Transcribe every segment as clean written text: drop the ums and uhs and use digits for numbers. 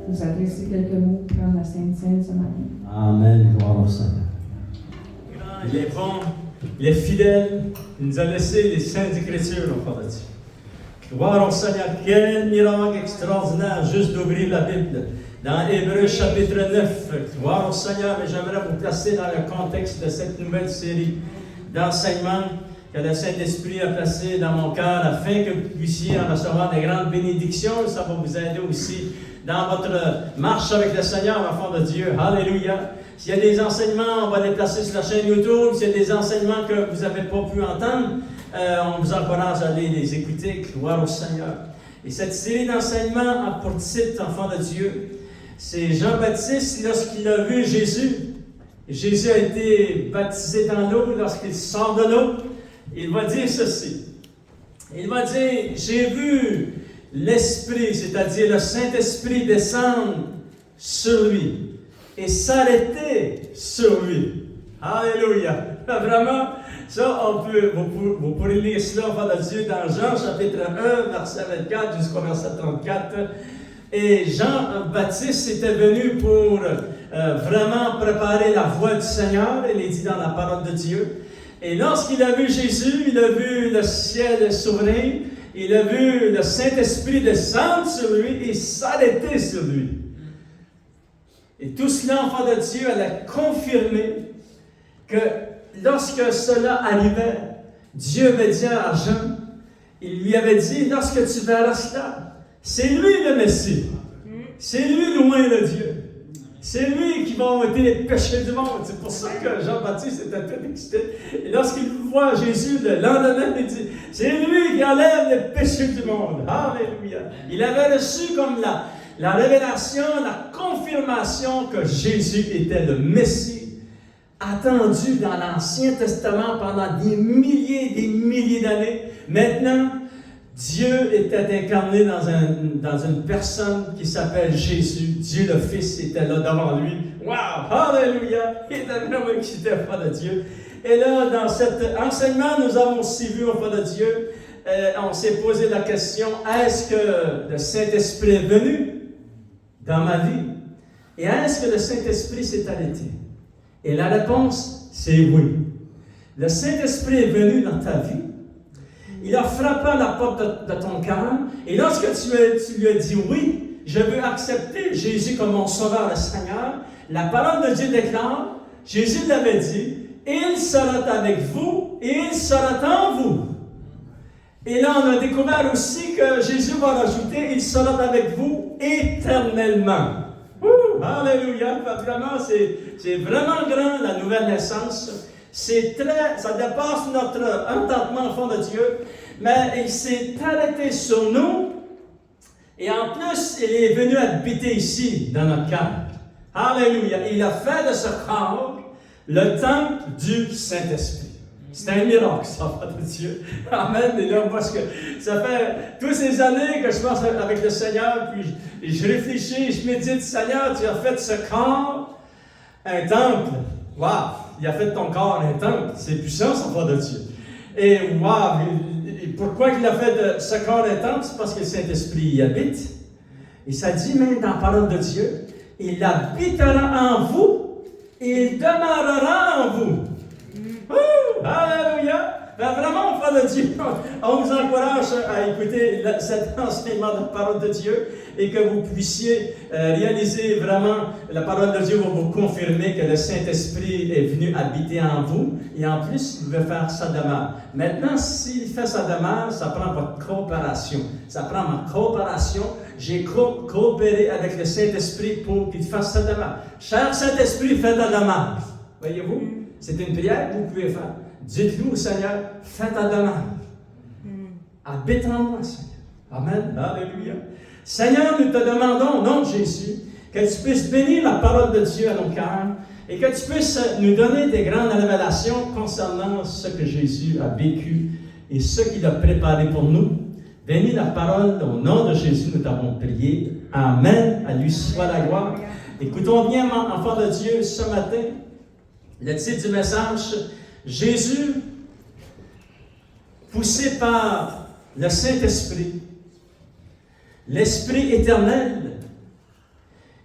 nous adresser quelques mots, prendre la Sainte Seine ce matin. Amen. Gloire au Seigneur. Il est bon, il est fidèle, il nous a laissé les Saintes Écritures, enfants de Dieu. Gloire au Seigneur, quel miracle extraordinaire, juste d'ouvrir la Bible. Dans Hébreux chapitre 9, gloire au Seigneur, mais j'aimerais vous placer dans le contexte de cette nouvelle série d'enseignements que le Saint-Esprit a placé dans mon cœur afin que vous puissiez en recevoir des grandes bénédictions. Ça va vous aider aussi dans votre marche avec le Seigneur, enfant de Dieu. Alléluia. S'il y a des enseignements, on va les placer sur la chaîne YouTube. S'il y a des enseignements que vous n'avez pas pu entendre, on vous encourage à aller les écouter. Gloire au Seigneur. Et cette série d'enseignements a pour titre, enfant de Dieu, c'est Jean-Baptiste lorsqu'il a vu Jésus. Jésus a été baptisé dans l'eau. Lorsqu'il sort de l'eau, il va dire ceci. Il va dire, j'ai vu l'Esprit, c'est-à-dire le Saint-Esprit descendre sur lui et s'arrêter sur lui. Alléluia! Vraiment, ça, vous pourrez lire cela, enfant de Dieu, dans Jean chapitre 1, verset 24 jusqu'au verset 34. Et Jean-Baptiste était venu pour vraiment préparer la voie du Seigneur, il est dit dans la parole de Dieu. Et lorsqu'il a vu Jésus, il a vu le ciel s'ouvrir, il a vu le Saint-Esprit descendre sur lui et s'arrêter sur lui. Et tout cela, enfant de Dieu, allait confirmer que lorsque cela arrivait, Dieu avait dit à Jean, il lui avait dit, lorsque tu verras cela, c'est lui le Messie. C'est lui loin de Dieu. C'est lui qui va ôter les péchés du monde. C'est pour ça que Jean-Baptiste était très excité. Et lorsqu'il voit Jésus le lendemain, il dit, c'est lui qui enlève les péchés du monde. Alléluia. Il avait reçu comme la révélation, la confirmation que Jésus était le Messie, attendu dans l'Ancien Testament pendant des milliers d'années. Maintenant, Dieu était incarné dans une personne qui s'appelle Jésus. Dieu le Fils était là devant lui. Wow! Alléluia! Il était vraiment excité, enfant de Dieu. Et là, dans cet enseignement, nous avons aussi vu, enfant de Dieu, on s'est posé la question, est-ce que le Saint-Esprit est venu dans ma vie? Et est-ce que le Saint-Esprit s'est arrêté? Et la réponse, c'est oui. Le Saint-Esprit est venu dans ta vie. Il a frappé à la porte de ton cœur. Et lorsque tu lui as dit oui, je veux accepter Jésus comme mon sauveur, le Seigneur, la parole de Dieu déclare, Jésus l'avait dit, il sera avec vous et il sera en vous. Et là, on a découvert aussi que Jésus va rajouter, il sera avec vous éternellement. Alléluia! Vraiment, c'est vraiment grand, la nouvelle naissance. Ça dépasse notre entendement, enfant de Dieu, mais il s'est arrêté sur nous, et en plus, il est venu habiter ici, dans notre cœur. Alléluia! Il a fait de ce corps le temple du Saint-Esprit. C'est un miracle, ça, enfant de Dieu. Amen. Et là, parce que ça fait toutes ces années que je pense avec le Seigneur, puis je réfléchis, je médite, Seigneur, tu as fait de ce corps un temple. Wow! Il a fait de ton corps un temple. C'est puissant, ça, enfant de Dieu. Et wow! Et pourquoi il a fait de ce corps un temple? C'est parce que le Saint-Esprit y habite. Et ça dit même dans la parole de Dieu, il habitera en vous et il demeurera en vous. Alléluia! Ben vraiment, enfant de Dieu, on vous encourage à écouter cet enseignement de la parole de Dieu et que vous puissiez réaliser vraiment, la parole de Dieu va vous confirmer que le Saint-Esprit est venu habiter en vous et en plus, il veut faire sa demeure. Maintenant, s'il fait sa demeure, ça prend votre coopération. Ça prend ma coopération. J'ai coopéré avec le Saint-Esprit pour qu'il fasse sa demeure. Cher Saint-Esprit, fais ta demeure. Voyez-vous? C'est une prière que vous pouvez faire. Dites-nous au Seigneur, fais ta demeure. Habite en moi, Seigneur. Amen. Alléluia. Seigneur, nous te demandons, au nom de Jésus, que tu puisses bénir la parole de Dieu à nos cœurs et que tu puisses nous donner des grandes révélations concernant ce que Jésus a vécu et ce qu'il a préparé pour nous. Bénis la parole, au nom de Jésus, nous t'avons prié. Amen. À lui soit la gloire. Écoutons bien, enfants de Dieu, ce matin. Le titre du message, Jésus, poussé par le Saint-Esprit, l'Esprit éternel,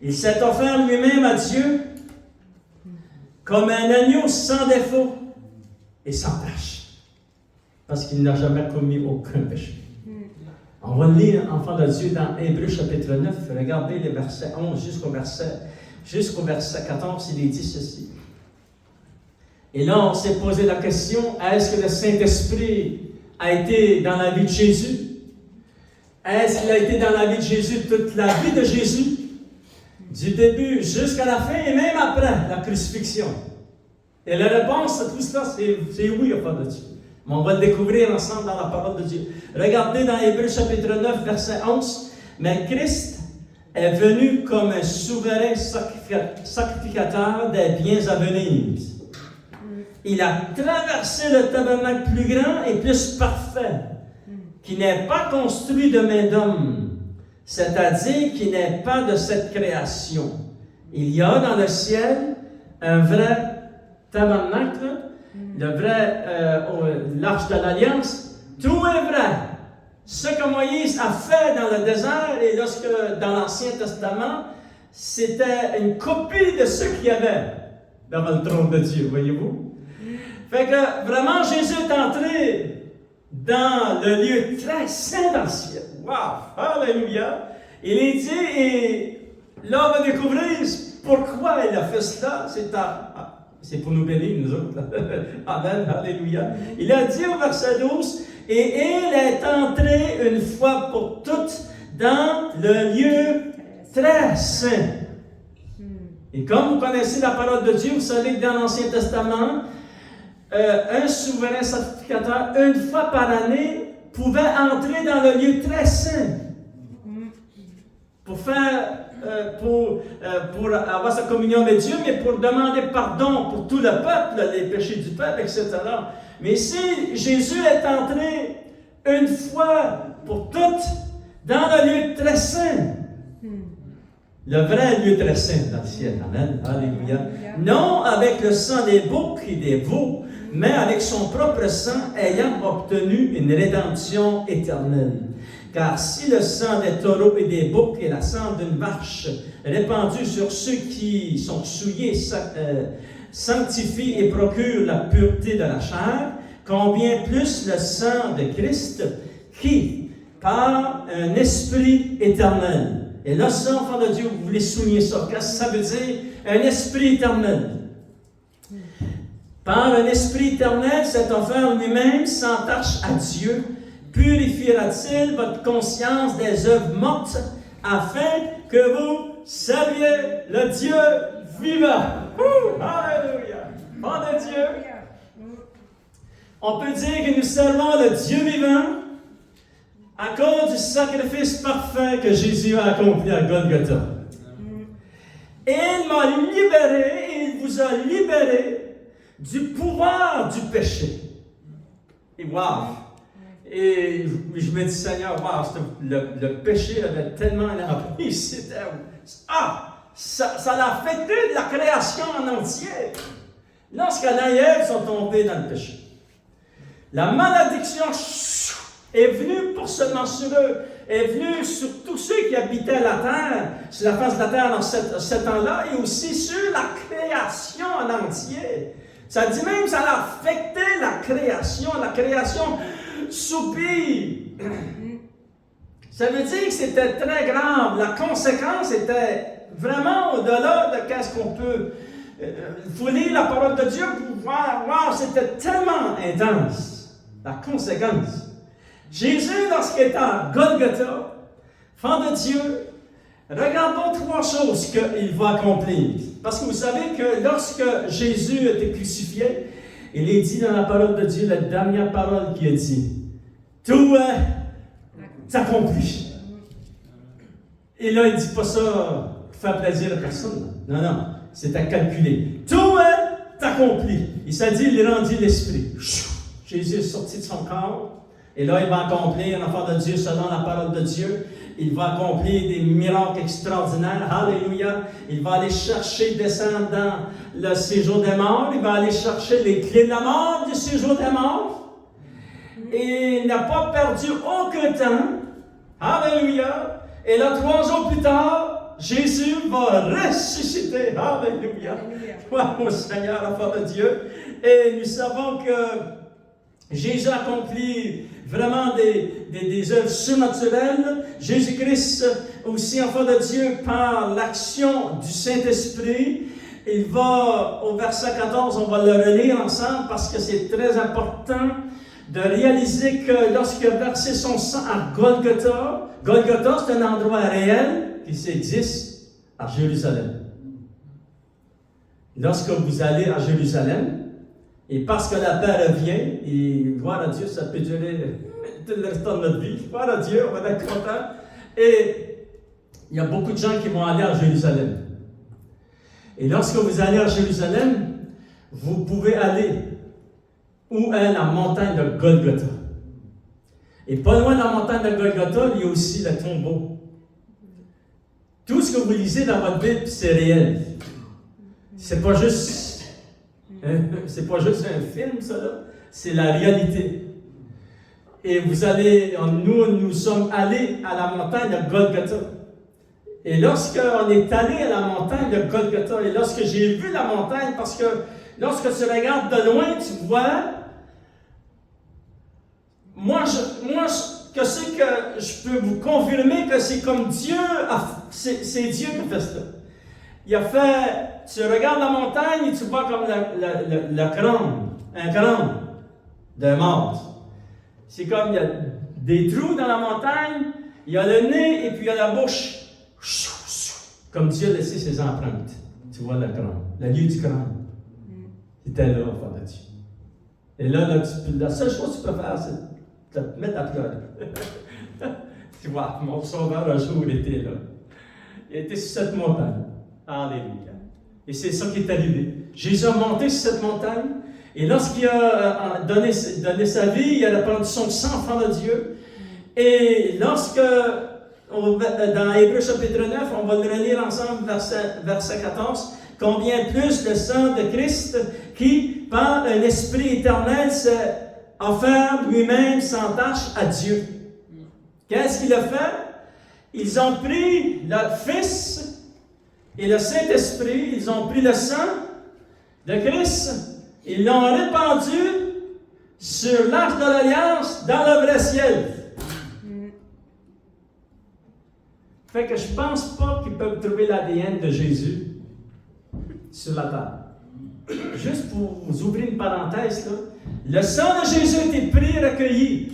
Il s'est offert lui-même à Dieu comme un agneau sans défaut et sans tache, parce qu'il n'a jamais commis aucun péché. On va lire, enfant de Dieu, dans Hébreux chapitre 9, regardez les versets 11 jusqu'au verset 14, il est dit ceci. Et là, on s'est posé la question, est-ce que le Saint-Esprit a été dans la vie de Jésus? Est-ce qu'il a été dans la vie de Jésus toute la vie de Jésus? Du début jusqu'à la fin et même après la crucifixion. Et la réponse à tout cela, c'est oui, enfant de Dieu. Mais on va le découvrir ensemble dans la parole de Dieu. Regardez dans Hébreux chapitre 9, verset 11. Mais Christ est venu comme un souverain sacrificateur des biens à venir. Il a traversé le tabernacle plus grand et plus parfait, qui n'est pas construit de main d'homme, c'est-à-dire qui n'est pas de cette création. Il y a dans le ciel un vrai tabernacle, le vrai l'arche de l'Alliance. Tout est vrai. Ce que Moïse a fait dans le désert et lorsque dans l'Ancien Testament, c'était une copie de ce qu'il y avait devant le trône de Dieu, voyez-vous. Fait que vraiment, Jésus est entré dans le lieu très saint dans le ciel. Wow! Alléluia! Il est dit, et là, on va découvrir pourquoi il a fait cela. C'est pour nous bénir, nous autres. Amen, alléluia. Il a dit au verset 12, et il est entré une fois pour toutes dans le lieu très saint. Et comme vous connaissez la parole de Dieu, vous savez que dans l'Ancien Testament, un souverain sacrificateur, une fois par année, pouvait entrer dans le lieu très saint pour avoir sa communion avec Dieu, mais pour demander pardon pour tout le peuple, les péchés du peuple, etc. Mais ici, Jésus est entré une fois pour toutes dans le lieu très saint. Le vrai lieu très saint dans le ciel. Amen. Alléluia. Non avec le sang des boucs et des veaux, mais avec son propre sang, ayant obtenu une rédemption éternelle. Car si le sang des taureaux et des boucs et la sang d'une vache répandue sur ceux qui sont souillés sanctifie et procure la pureté de la chair, combien plus le sang de Christ qui, par un esprit éternel. Et là, ça, enfant de Dieu, vous voulez souligner ça. Qu'est-ce que ça veut dire? Un esprit éternel. Par un esprit éternel, s'est offert lui-même sans tache à Dieu, purifiera-t-il votre conscience des œuvres mortes, afin que vous serviez le Dieu vivant. Alléluia! Nom de Dieu. On peut dire que nous servons le Dieu vivant à cause du sacrifice parfait que Jésus a accompli à Golgotha. Il m'a libéré, il vous a libéré du pouvoir du péché. Et wow! Et je me dis, Seigneur, wow, le péché avait tellement l'emprise, c'était... ça l'a affecté de la création en entier. Lorsqu'Adam et Ève sont tombés dans le péché, la malédiction est venue pour seulement sur eux, est venue sur tous ceux qui habitaient la terre, sur la face de la terre dans ce temps-là, et aussi sur la création en entier. Ça dit même que ça a affecté la création soupire. Ça veut dire que c'était très grave. La conséquence était vraiment au-delà de ce qu'on peut. Il faut lire la parole de Dieu pour voir. Wow, c'était tellement intense. La conséquence. Jésus, lorsqu'il était à Golgotha, enfant de Dieu, regardons trois choses qu'il va accomplir. Parce que vous savez que lorsque Jésus a été crucifié, il est dit dans la parole de Dieu, la dernière parole qu'il a dit, « Tout est accompli ». Et là, il ne dit pas ça pour faire plaisir à personne. Non, non, c'était calculé. « Tout est accompli ». Il s'est dit, il rendit l'esprit. Jésus est sorti de son corps. Et là, il va accomplir, l'enfant de Dieu, selon la parole de Dieu. Il va accomplir des miracles extraordinaires. Alléluia. Il va aller chercher, descendre dans le séjour des morts. Il va aller chercher les clés de la mort du séjour des morts. Et il n'a pas perdu aucun temps. Alléluia. Et là, 3 jours plus tard, Jésus va ressusciter. Alléluia. Gloire au Seigneur, enfant de Dieu. Et nous savons que Jésus accomplit vraiment des œuvres surnaturelles. Jésus-Christ, aussi enfant de Dieu, par l'action du Saint-Esprit. Il va, au verset 14, on va le relire ensemble parce que c'est très important de réaliser que lorsqu'il a versé son sang à Golgotha, Golgotha c'est un endroit réel qui existe à Jérusalem. Lorsque vous allez à Jérusalem, et parce que la paix revient, et gloire à Dieu, ça peut durer tout le restant de notre vie, gloire à Dieu, on va être content. Et il y a beaucoup de gens qui vont aller à Jérusalem. Et lorsque vous allez à Jérusalem, vous pouvez aller où est la montagne de Golgotha. Et pas loin de la montagne de Golgotha, il y a aussi le tombeau. Tout ce que vous lisez dans votre Bible, c'est réel. C'est pas juste un film, ça là. C'est la réalité. Et nous sommes allés à la montagne de Golgotha. Et lorsqu'on est allé à la montagne de Golgotha, et lorsque j'ai vu la montagne, parce que lorsque tu regardes de loin, tu vois, je peux vous confirmer que c'est comme Dieu, c'est Dieu qui a fait ça. Il a fait, tu regardes la montagne et tu vois comme le crâne, un crâne d'un mort. C'est comme il y a des trous dans la montagne, il y a le nez et puis il y a la bouche. Comme Dieu a laissé ses empreintes. Tu vois le crâne, le lieu du crâne. C'était là, enfant de Dieu. Et là, la seule chose que tu peux faire, c'est te mettre à pleurer. Tu vois, mon sauveur un jour était là. Il était sur cette montagne. Alléluia. Et c'est ça qui est arrivé. Jésus a monté sur cette montagne. Et lorsqu'il a donné sa vie, il a répandu son sang, enfant de Dieu. Et lorsque, dans Hébreux chapitre 9, on va le relire ensemble, verset 14, combien plus le sang de Christ qui, par un esprit éternel, s'est offert lui-même sans tache à Dieu. Qu'est-ce qu'il a fait? Ils ont pris le Fils et le Saint-Esprit, ils ont pris le sang de Christ, ils l'ont répandu sur l'arche de l'Alliance dans le vrai ciel. Fait que je ne pense pas qu'ils peuvent trouver l'ADN de Jésus sur la table. Juste pour vous ouvrir une parenthèse, là, le sang de Jésus a été pris et recueilli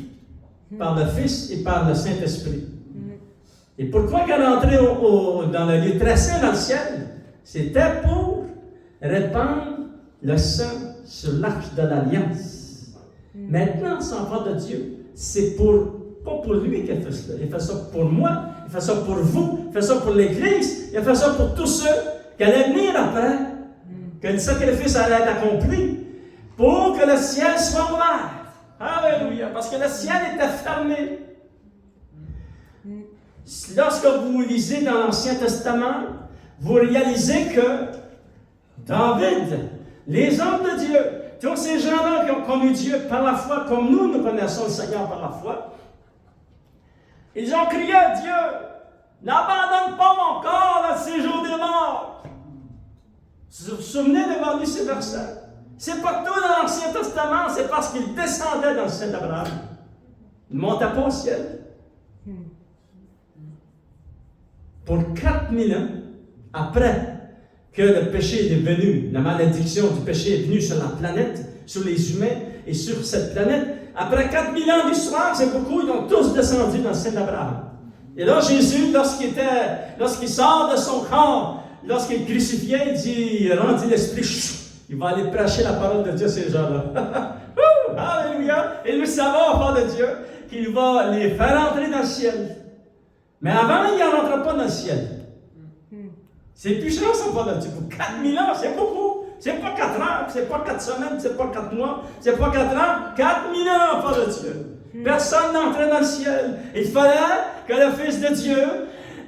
par le Fils et par le Saint-Esprit. Et pourquoi qu'elle est entrée dans le lieu très saint dans le ciel? C'était pour répandre le sang sur l'arche de l'Alliance. Maintenant, c'est enfant de Dieu. C'est pas pour lui qu'il a fait cela. Il fait ça pour moi, il fait ça pour vous, il fait ça pour l'Église, il fait ça pour tous ceux qui allaient venir après, que le sacrifice allait être accompli, pour que le ciel soit ouvert. Alléluia! Parce que le ciel était fermé. Lorsque vous lisez dans l'Ancien Testament, vous réalisez que David, les hommes de Dieu, tous ces gens-là qui ont connu Dieu par la foi, comme nous connaissons le Seigneur par la foi, ils ont crié à Dieu, n'abandonne pas mon corps à ces jours des morts. Vous vous souvenez d'avoir lu ces versets? C'est pas tout dans l'Ancien Testament, c'est parce qu'il descendait dans le sein d'Abraham. Il ne montait pas au ciel. Pour 4000 ans, après que le péché est devenu, la malédiction du péché est venue sur la planète, sur les humains et sur cette planète, après 4000 ans d'histoire, c'est beaucoup, ils ont tous descendu dans le sein d'Abraham. Et là, Jésus, lorsqu'il sort de son corps, lorsqu'il est crucifié, il dit, il rendit l'esprit, il va aller prêcher la parole de Dieu à ces gens-là. Alléluia! Et nous savons, enfants de Dieu, qu'il va les faire entrer dans le ciel. Mais avant, il n'en rentre pas dans le ciel. C'est puissant, ça, enfants de Dieu. Pour 4000 ans, c'est beaucoup. C'est pas 4 ans, c'est pas 4 semaines, c'est pas 4 mois, c'est pas 4 ans. 4000 ans, enfants de Dieu. Personne n'entrait dans le ciel. Il fallait que le Fils de Dieu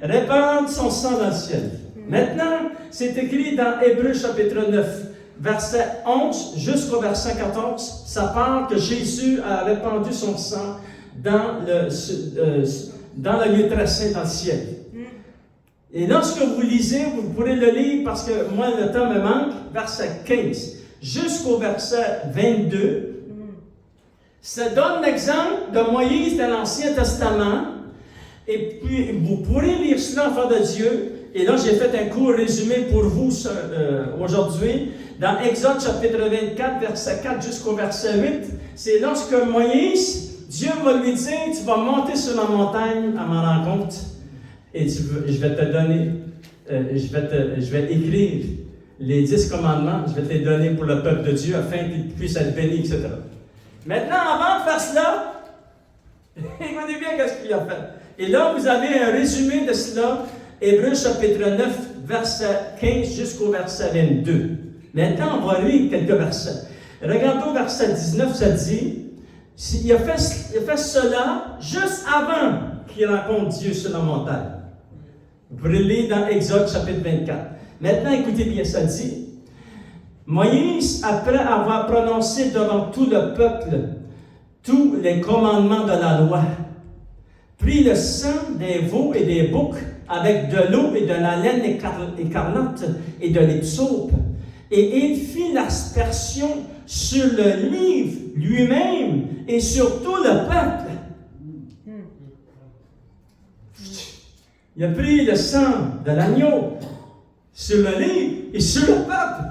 répande son sang dans le ciel. Maintenant, c'est écrit dans Hébreux chapitre 9, verset 11 jusqu'au verset 14. Ça parle que Jésus a répandu son sang dans le lieu très saint dans le ciel. Et lorsque vous lisez, vous pourrez le lire parce que moi, le temps me manque, verset 15 jusqu'au verset 22, ça donne l'exemple de Moïse dans l'Ancien Testament. Et puis, vous pourrez lire cela, enfants de Dieu. Et là, j'ai fait un court résumé pour vous aujourd'hui. Dans Exode chapitre 24, verset 4 jusqu'au verset 8, c'est lorsque Moïse, Dieu va lui dire, tu vas monter sur la montagne à ma rencontre et je vais te donner, je vais écrire les 10 commandements, je vais te les donner pour le peuple de Dieu afin qu'il puisse être béni, etc. Maintenant, avant de faire cela, écoutez bien ce qu'il a fait. Et là, vous avez un résumé de cela, Hébreux chapitre 9, verset 15 jusqu'au verset 22. Maintenant, on va lire quelques versets. Regardez au verset 19, ça dit, il a fait cela juste avant qu'il rencontre Dieu sur la montagne. Vous pouvez le lire dans Exode chapitre 24. Maintenant, écoutez bien, ça dit, Moïse, après avoir prononcé devant tout le peuple tous les commandements de la loi, prit le sang des veaux et des boucs avec de l'eau et de la laine écarlate et de l'hysope, et il fit l'aspersion sur le livre lui-même et sur tout le peuple. Il a pris le sang de l'agneau sur le livre et sur le peuple.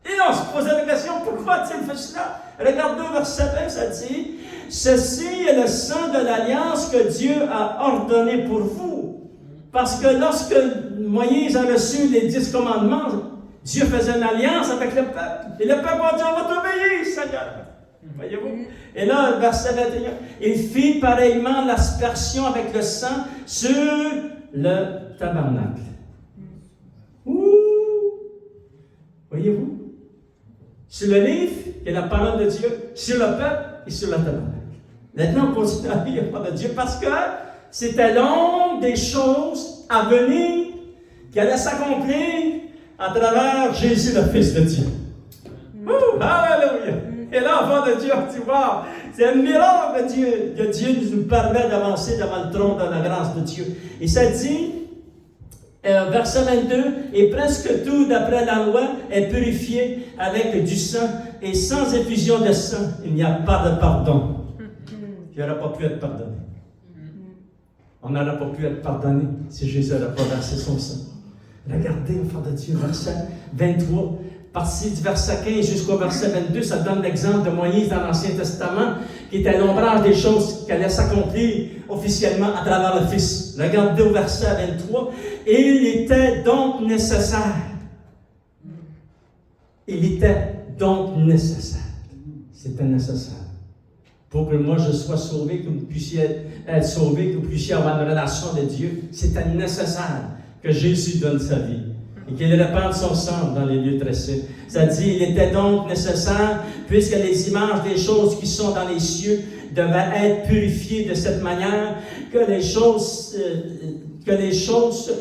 Et là, on se posait la question, pourquoi a-t-il fait cela? Regardez au verset 20, ça dit, « Ceci est le sang de l'alliance que Dieu a ordonné pour vous. » Parce que lorsque Moïse a reçu les 10 commandements, Dieu faisait une alliance avec le peuple. Et le peuple a dit, on va t'obéir, Seigneur. Voyez-vous? Et là, verset 21, il fit pareillement l'aspersion avec le sang sur le tabernacle. Ouh! Voyez-vous? Sur le livre, qui est la parole de Dieu, sur le peuple et sur le tabernacle. Maintenant, on continue à lire la parole de Dieu parce que c'était l'ombre des choses à venir qui allaient s'accomplir à travers Jésus, le Fils de Dieu. Alléluia! Et là, enfant de Dieu, tu vois, c'est un miracle de Dieu, que Dieu nous permet d'avancer devant le trône de la grâce de Dieu. Et ça dit, verset 22, et presque tout, d'après la loi, est purifié avec du sang, et sans effusion de sang, il n'y a pas de pardon. Il n'aurait pas pu être pardonné. On n'aurait pas pu être pardonné si Jésus n'aurait pas versé son sang. Regardez, enfant de Dieu, verset 23, partie du verset 15 jusqu'au verset 22, ça donne l'exemple de Moïse dans l'Ancien Testament, qui était l'ombrage des choses qui allaient s'accomplir officiellement à travers le Fils. Regardez au verset 23, il était donc nécessaire. Il était donc nécessaire. C'était nécessaire. Pour que moi je sois sauvé, que vous puissiez être sauvé, que vous puissiez avoir une relation avec Dieu, c'était nécessaire que Jésus donne sa vie et qu'il répande son sang dans les lieux très saints. Ça dit, il était donc nécessaire, puisque les images des choses qui sont dans les cieux devaient être purifiées de cette manière, que les choses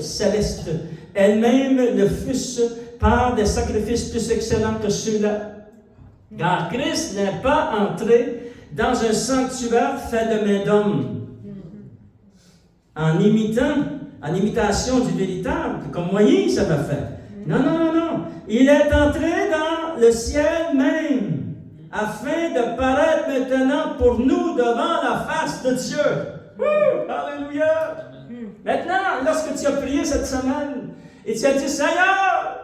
célestes elles-mêmes le fussent par des sacrifices plus excellents que ceux-là. Car Christ n'est pas entré dans un sanctuaire fait de main d'homme, en imitation du véritable, comme Moïse avait fait. Non. Il est entré dans le ciel même, afin de paraître maintenant pour nous devant la face de Dieu. Alléluia! Maintenant, lorsque tu as prié cette semaine, et tu as dit, Seigneur,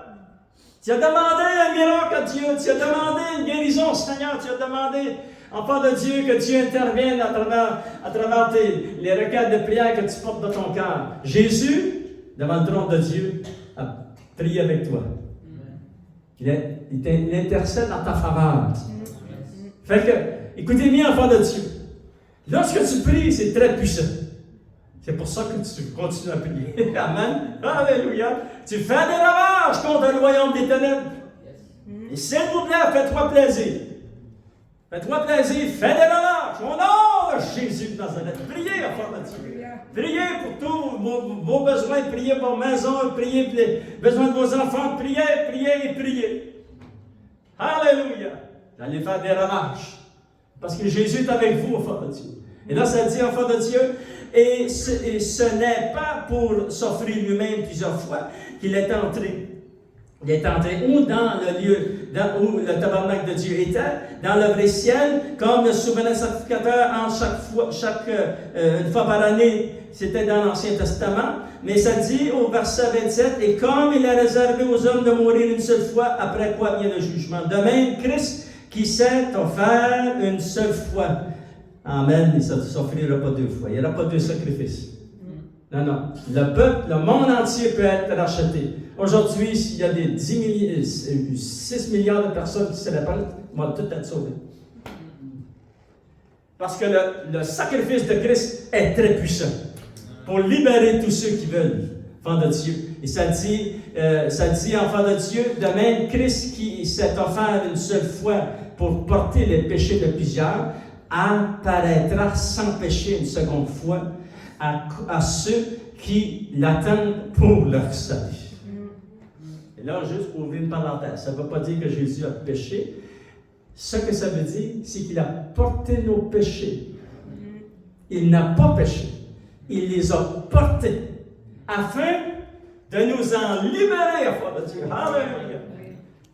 tu as demandé un miracle à Dieu, tu as demandé une guérison, Seigneur, tu as demandé, enfant de Dieu, que Dieu intervienne à travers les requêtes de prière que tu portes dans ton cœur. Jésus, devant le trône de Dieu, a prié avec toi. Il intercède en ta faveur. Fait que, écoutez bien, enfant de Dieu. Lorsque tu pries, c'est très puissant. C'est pour ça que tu continues à prier. Amen. Alléluia. Tu fais des ravages contre le royaume des ténèbres. Et s'il vous plaît, fais-toi plaisir. Fais-toi plaisir, fais des ravages. Au nom de Jésus de Nazareth. Priez, enfant de Dieu. Priez pour tous vos besoins. Priez pour vos maisons. Priez pour les besoins de vos enfants. Priez. Alléluia. Vous allez faire des ravages. Parce que Jésus est avec vous, enfant de Dieu. Et là, ça dit enfant de Dieu, et ce n'est pas pour s'offrir lui-même plusieurs fois qu'il est entré. Il est entré ou dans le lieu où le tabernacle de Dieu était, dans le vrai ciel, comme le souverain sacrificateur une fois par année, c'était dans l'Ancien Testament. Mais ça dit au verset 27, et comme il est réservé aux hommes de mourir une seule fois, après quoi vient le jugement. De même, Christ qui s'est offert une seule fois. Amen, il ne s'offrira pas deux fois. Il n'y aura pas deux sacrifices. Non, non. Le peuple, le monde entier peut être racheté. Aujourd'hui, s'il y a des 6 milliards de personnes qui se répandent, ils vont toutes être sauvés. Parce que le sacrifice de Christ est très puissant pour libérer tous ceux qui veulent, enfants de Dieu. Et ça dit, enfants de Dieu, de même Christ qui s'est offert une seule fois pour porter les péchés de plusieurs, apparaîtra sans péché une seconde fois à ceux qui l'attendent pour leur salut. Et là, juste pour ouvrir une parenthèse, ça ne veut pas dire que Jésus a péché. Ce que ça veut dire, c'est qu'il a porté nos péchés. Il n'a pas péché. Il les a portés afin de nous en libérer, enfants de Dieu. Alléluia.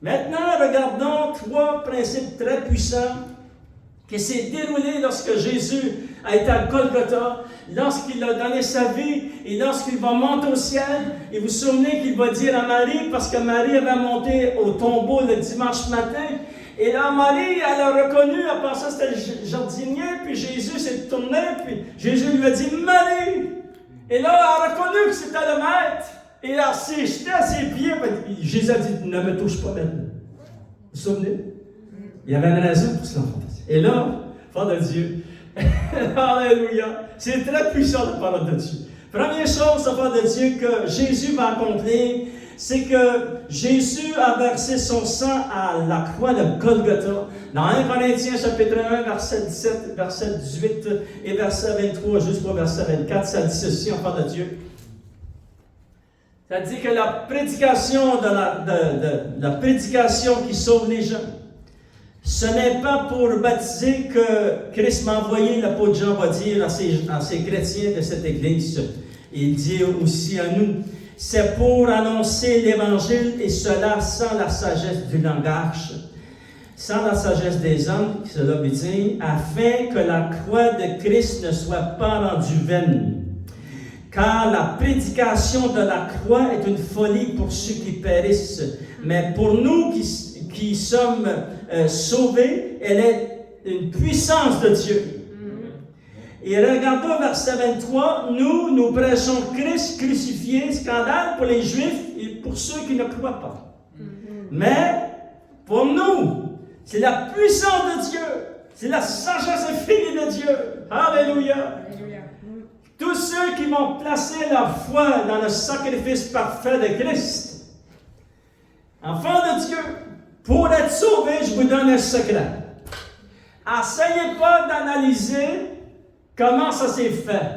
Maintenant, regardons trois principes très puissants qui s'est déroulé lorsque Jésus a été à Golgotha, lorsqu'il a donné sa vie et lorsqu'il va monter au ciel. Et vous vous souvenez qu'il va dire à Marie, parce que Marie avait monté au tombeau le dimanche matin, et là Marie, elle a reconnu, elle pensait que c'était le jardinier, puis Jésus s'est tourné, puis Jésus lui a dit « Marie !» Et là, elle a reconnu que c'était le maître, et elle s'est jetée à ses pieds, puis Jésus a dit « Ne me touche pas maintenant. » Vous vous souvenez? Il y avait une raison pour cela. Et là, enfant de Dieu, alléluia, c'est très puissant la parole de Dieu. Première chose, enfant de Dieu, que Jésus va accomplir, c'est que Jésus a versé son sang à la croix de Golgotha. Dans 1 Corinthiens chapitre 1, verset 17, verset 18 et verset 23 jusqu'au verset 24, ça dit ceci, enfant de Dieu. Ça dit que la prédication la prédication qui sauve les gens, ce n'est pas pour baptiser que Christ m'a envoyé, l'apôtre Jean va dire à ces chrétiens de cette Église. Il dit aussi à nous, c'est pour annoncer l'Évangile et cela sans la sagesse du langage, sans la sagesse des hommes, cela veut dire, afin que la croix de Christ ne soit pas rendue vaine. Car la prédication de la croix est une folie pour ceux qui périssent, mais pour nous qui sommes sauvés, elle est une puissance de Dieu. Et regardons verset 23, nous prêchons Christ crucifié, scandale pour les Juifs et pour ceux qui ne croient pas. Mais pour nous, c'est la puissance de Dieu, c'est la sagesse infinie de Dieu. Alléluia. Tous ceux qui vont placer leur foi dans le sacrifice parfait de Christ, enfants de Dieu, pour être sauvés, je vous donne un secret. Essayez pas d'analyser comment ça s'est fait.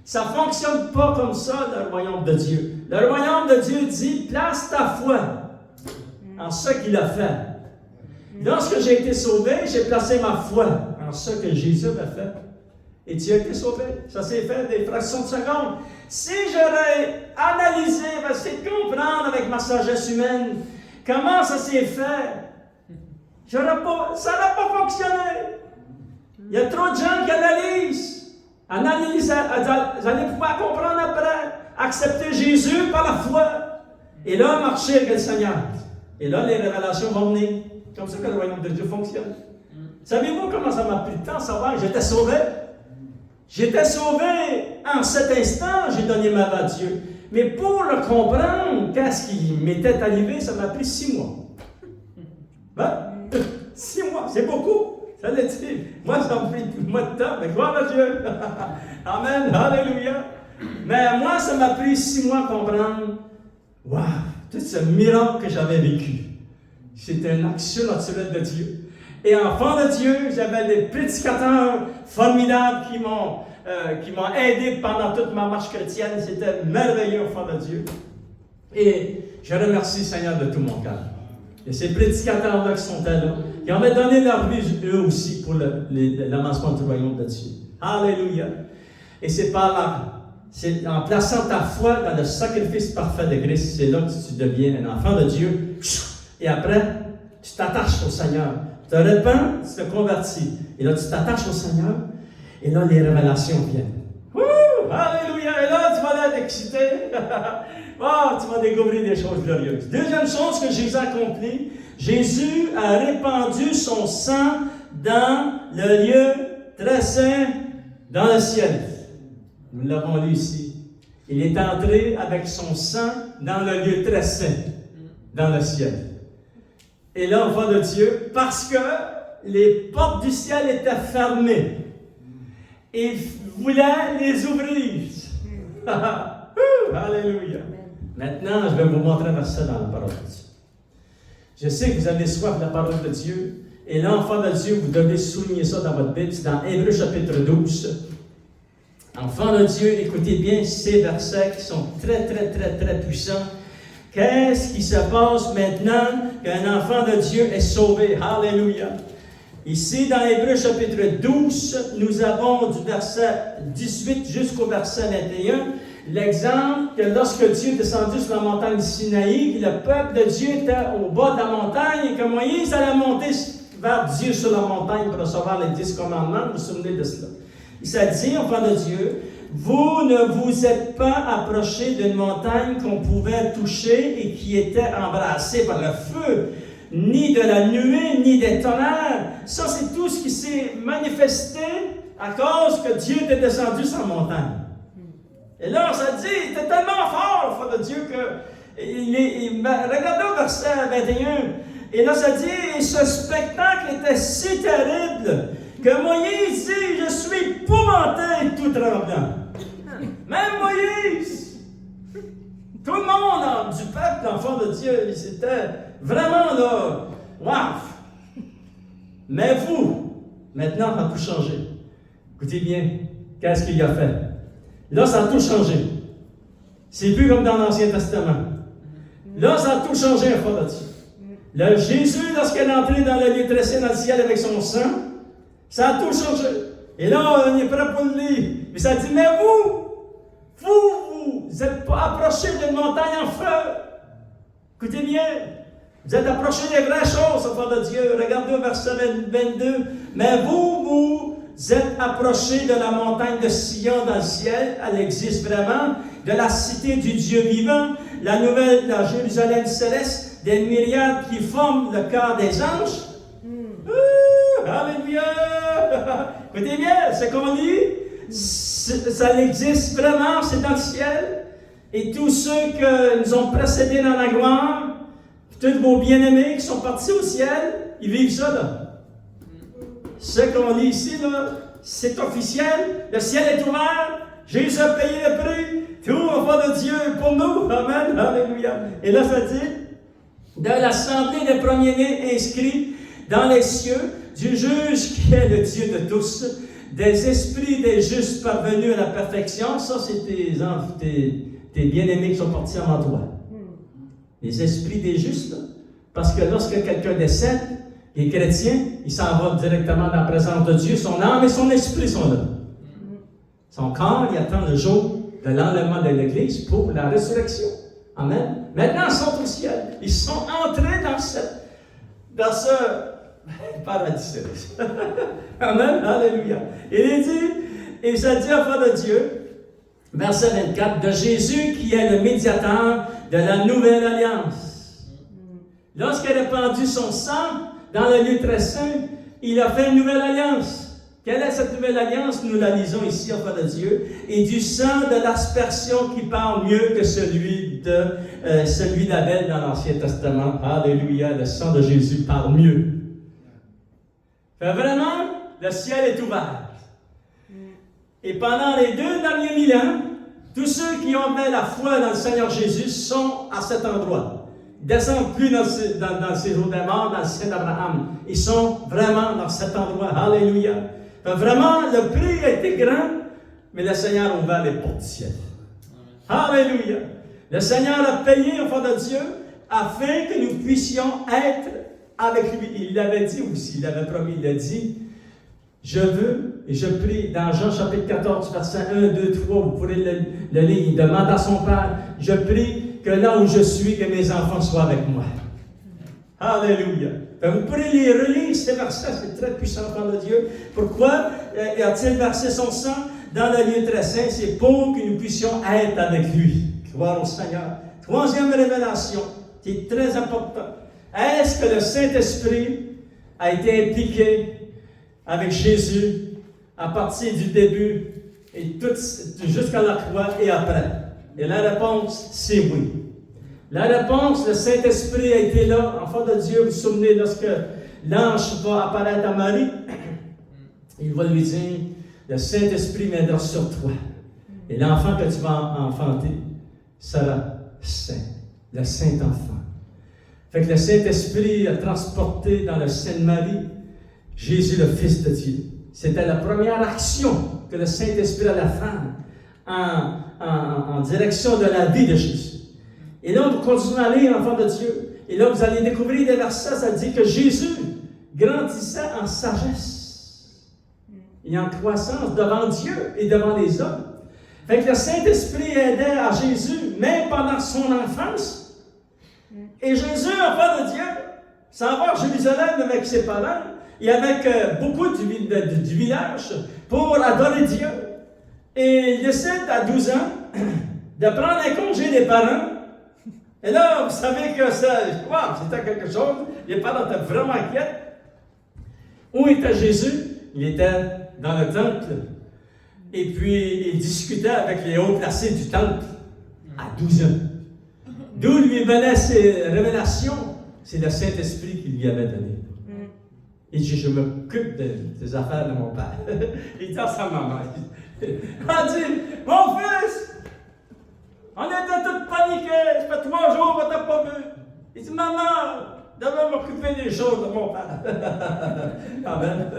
Ça ne fonctionne pas comme ça, le royaume de Dieu. Le royaume de Dieu dit, place ta foi en ce qu'il a fait. Lorsque j'ai été sauvé, j'ai placé ma foi en ce que Jésus a fait. Et tu as été sauvé. Ça s'est fait des fractions de secondes. Si j'aurais analysé, essayé de comprendre avec ma sagesse humaine, comment ça s'est fait, ça n'a pas fonctionné. Il y a trop de gens qui analysent. Vous allez pouvoir comprendre après. Accepter Jésus par la foi. Et là, marcher avec le Seigneur. Et là, les révélations vont venir. Comme ça que le royaume de Dieu fonctionne. Savez-vous comment ça m'a pris le temps de savoir que j'étais sauvé? J'étais sauvé en cet instant, j'ai donné ma vie à Dieu. Mais pour le comprendre, qu'est-ce qui m'était arrivé, ça m'a pris 6 mois. Ben, 6 mois, c'est beaucoup. Ça l'est dit. Moi, ça m'a pris un mois de temps, mais gloire à Dieu. Amen, alléluia. Mais moi, ça m'a pris 6 mois à comprendre. Waouh, tout ce miracle que j'avais vécu. C'était une action naturelle de Dieu. Et enfant de Dieu, j'avais des prédicateurs formidables qui m'ont aidé pendant toute ma marche chrétienne. C'était merveilleux, enfant de Dieu. Et je remercie le Seigneur de tout mon cœur. Et ces prédicateurs-là qui sont là, qui avaient donné leur vie eux aussi pour l'avancement du royaume de Dieu. Alléluia. Et c'est par là, c'est en plaçant ta foi dans le sacrifice parfait de Christ, c'est là que tu deviens un enfant de Dieu. Et après, tu t'attaches au Seigneur. Tu te répands, tu te convertis. Et là, tu t'attaches au Seigneur. Et là, les révélations viennent. Wouh! Alléluia! Et là, tu vas être excité. Oh, tu vas découvrir des choses glorieuses. Deuxième chose que Jésus a accomplie, Jésus a répandu son sang dans le lieu très saint, dans le ciel. Nous l'avons lu ici. Il est entré avec son sang dans le lieu très saint, dans le ciel. Et là, enfant de Dieu, parce que les portes du ciel étaient fermées, il voulait les ouvrir. Alléluia. Maintenant, je vais vous montrer un verset dans la parole de Dieu. Je sais que vous avez soif de la parole de Dieu. Et là, enfant de Dieu, vous devez souligner ça dans votre Bible. C'est dans Hébreux chapitre 12. Enfants de Dieu, écoutez bien ces versets qui sont très, très, très, très puissants. Qu'est-ce qui se passe maintenant qu'un enfant de Dieu est sauvé? Alléluia. Ici, dans Hébreux chapitre 12, nous avons du verset 18 jusqu'au verset 21, l'exemple que lorsque Dieu est descendu sur la montagne Sinaï, que le peuple de Dieu était au bas de la montagne et que Moïse allait monter vers Dieu sur la montagne pour recevoir les 10 commandements. Vous vous souvenez de cela? Il s'est dit, enfant de Dieu, vous ne vous êtes pas approchés d'une montagne qu'on pouvait toucher et qui était embrassée par le feu, ni de la nuée, ni des tonnerres. Ça, c'est tout ce qui s'est manifesté à cause que Dieu était descendu sur la montagne. Et là, ça dit, il était tellement fort, enfant de Dieu, que regardez au verset 21, et là, ça dit, ce spectacle était si terrible que Moïse dit, je suis épouvanté et tout tremblant. Même Moïse, tout le monde du peuple, l'enfant de Dieu, ils étaient vraiment là, waf. Mais vous, maintenant, ça a tout changé. Écoutez bien, qu'est-ce qu'il a fait? Là, ça a tout changé. C'est plus comme dans l'Ancien Testament. Là, ça a tout changé, enfant de Dieu. Là, Jésus, lorsqu'il est entré dans le lieu très saint dans le ciel avec son sang, ça a tout changé. Et là, on est prêt pour le lire. Mais ça dit, mais vous n'êtes pas approchés d'une montagne en feu. Écoutez bien, vous êtes approchés des vraies choses, enfants de Dieu. Regardez au verset 22. Mais vous êtes approchés de la montagne de Sion dans le ciel. Elle existe vraiment. De la cité du Dieu vivant. La nouvelle, la Jérusalem céleste, des myriades qui forment le corps des anges. Alléluia! Écoutez bien, ce qu'on lit, ça existe vraiment, c'est dans le ciel. Et tous ceux qui nous ont précédés dans la gloire, tous vos bien-aimés qui sont partis au ciel, ils vivent ça là. Ce qu'on lit ici, là, c'est officiel. Le ciel est ouvert. Jésus a payé le prix. Tout enfant de Dieu pour nous. Amen. Alléluia. Et là, ça dit, de l'assemblée des premiers-nés inscrits dans les cieux, du juge qui est le Dieu de tous, des esprits des justes parvenus à la perfection. Ça, c'est tes bien-aimés qui sont partis avant toi. Les esprits des justes, là. Parce que lorsque quelqu'un décède, il est chrétien, il s'en va directement dans la présence de Dieu. Son âme et son esprit sont là. Son corps, il attend le jour de l'enlèvement de l'Église pour la résurrection. Amen. Maintenant, ils sont au ciel. Ils sont entrés dans ce paradis céleste. Amen. Alléluia. Il dit, et ça dit, enfant de Dieu, verset 24, de Jésus qui est le médiateur de la nouvelle alliance. Lorsqu'il a répandu son sang dans le lieu très saint, il a fait une nouvelle alliance. Quelle est cette nouvelle alliance? Nous la lisons ici, enfant de Dieu. Et du sang de l'aspersion qui parle mieux que celui d'Abel dans l'Ancien Testament. Alléluia, le sang de Jésus parle mieux. Fait vraiment, le ciel est ouvert. Et pendant les 2 derniers 1000 ans, tous ceux qui ont mis la foi dans le Seigneur Jésus sont à cet endroit. Ils ne descendent plus dans ces eaux des morts, dans le ciel d'Abraham. Ils sont vraiment dans cet endroit. Alléluia. Fait vraiment, le prix a été grand, mais le Seigneur a ouvert les portes du ciel. Alléluia. Le Seigneur a payé, enfant de Dieu, afin que nous puissions être avec lui. Il l'avait dit aussi, il l'avait promis, il l'a dit. Je veux, et je prie dans Jean chapitre 14, versets 1, 2, 3, vous pourrez le lire, il demande à son Père, je prie que là où je suis, que mes enfants soient avec moi. Alléluia. Vous pourrez les relire, ces versets, c'est très puissant, enfant de Dieu. Pourquoi a-t-il versé son sang dans le lieu très saint? C'est pour que nous puissions être avec lui. Gloire au Seigneur. Troisième révélation, qui est très important. Est-ce que le Saint-Esprit a été impliqué avec Jésus à partir du début et jusqu'à la croix et après? Et la réponse, c'est oui. La réponse, le Saint-Esprit a été là, enfant de Dieu. Vous vous souvenez, lorsque l'ange va apparaître à Marie, il va lui dire, le Saint-Esprit viendra sur toi. Et l'enfant que tu vas enfanter sera saint, le Saint-Enfant. Fait que le Saint-Esprit a transporté dans le sein de Marie Jésus, le Fils de Dieu. C'était la première action que le Saint-Esprit allait faire en direction de la vie de Jésus. Et là, on continue à lire, enfant de Dieu. Et là, vous allez découvrir des versets, ça dit que Jésus grandissait en sagesse et en croissance devant Dieu et devant les hommes. Fait que le Saint-Esprit aidait à Jésus, même pendant son enfance. Et Jésus, enfant de Dieu, s'en va à Jérusalem avec ses parents et avec beaucoup du village pour adorer Dieu. Et il décide à 12 ans de prendre un congé des parents. Et là, vous savez que c'était quelque chose. Les parents étaient vraiment inquiets. Où était Jésus? Il était dans le temple. Et puis, il discutait avec les hauts placés du temple à 12 ans. D'où lui venaient ces révélations? C'est le Saint-Esprit qui lui avait donné. Il dit, je m'occupe des affaires de mon père. Il dit à sa maman, il dit, mon fils, on était tous paniqués, ça fait 3 jours qu'on t'a pas vu. Il dit, maman, je devais m'occuper des choses de mon père. Amen.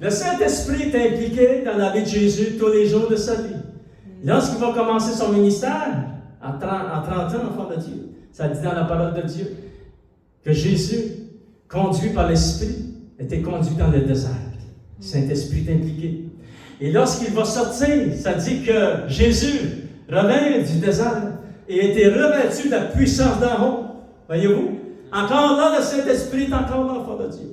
Le Saint-Esprit est impliqué dans la vie de Jésus tous les jours de sa vie. Lorsqu'il va commencer son ministère, à 30 ans, enfant de Dieu, ça dit dans la parole de Dieu, que Jésus, conduit par l'Esprit, était conduit dans le désert. Le Saint-Esprit est impliqué. Et lorsqu'il va sortir, ça dit que Jésus revint du désert et était revêtu de la puissance d'en haut. Voyez-vous? Encore là, le Saint-Esprit est encore là, enfant de Dieu.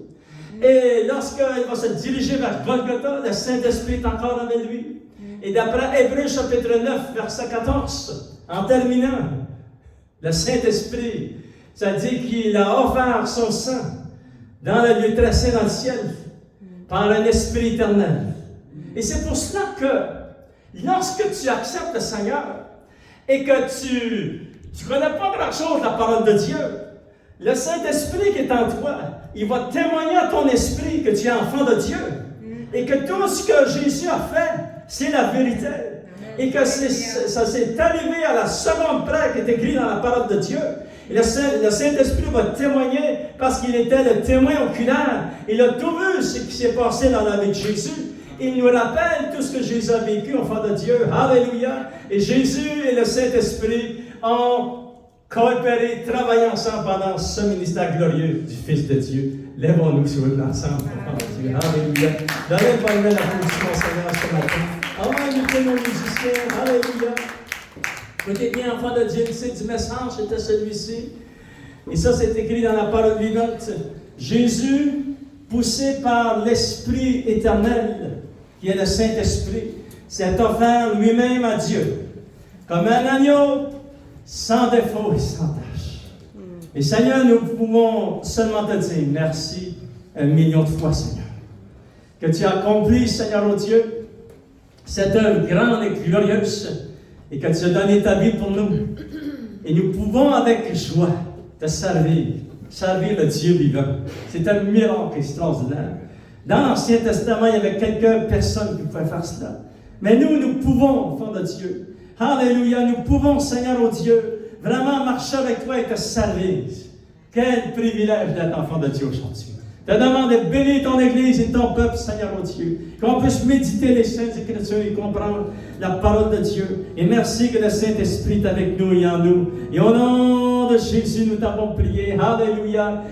Et lorsqu'il va se diriger vers Golgotha, le Saint-Esprit est encore avec lui. Et d'après Hébreux chapitre 9, verset 14, en terminant, le Saint-Esprit, ça dit qu'il a offert son sang dans le lieu très saint dans le ciel, par un Esprit éternel. Et c'est pour cela que, lorsque tu acceptes le Seigneur, et que tu ne connais pas grand-chose de la parole de Dieu, le Saint-Esprit qui est en toi, il va témoigner à ton esprit que tu es enfant de Dieu, et que tout ce que Jésus a fait, c'est la vérité. Et que ça s'est arrivé à la seconde près qui est écrit dans la parole de Dieu. Et le Saint-Esprit va témoigner parce qu'il était le témoin oculaire. Il a tout vu ce qui s'est passé dans la vie de Jésus. Il nous rappelle tout ce que Jésus a vécu, enfant de Dieu. Alléluia. Et Jésus et le Saint-Esprit ont coopéré, travaillé ensemble pendant ce ministère glorieux du Fils de Dieu. Lèvons-nous sur eux ensemble, enfant de Dieu. Alléluia. Donnez-moi une applaudissement, Seigneur, ce matin. Invitez nos musiciens. Alléluia. Écoutez bien, enfant de Dieu, le titre du message était celui-ci. Et ça, c'est écrit dans la parole vivante. Jésus, poussé par l'Esprit éternel, qui est le Saint-Esprit, s'est offert lui-même à Dieu, comme un agneau, sans défaut et sans tache. Et Seigneur, nous pouvons seulement te dire merci 1 million de fois, Seigneur. Que tu as accompli, Seigneur, oh Dieu, cette œuvre grande et glorieuse, et que tu as donné ta vie pour nous. Et nous pouvons avec joie te servir le Dieu vivant. C'est un miracle extraordinaire. Dans l'Ancien Testament, il y avait quelques personnes qui pouvaient faire cela. Mais nous pouvons, enfants de Dieu. Alléluia, nous pouvons, Seigneur, oh Dieu, vraiment marcher avec toi et te servir. Quel privilège d'être enfant de Dieu aujourd'hui. Je te demande de bénir ton Église et ton peuple, Seigneur, oh Dieu. Qu'on puisse méditer les Saintes Écritures et comprendre la parole de Dieu. Et merci que le Saint-Esprit est avec nous et en nous. Et au nom de Jésus, nous t'avons prié. Alléluia.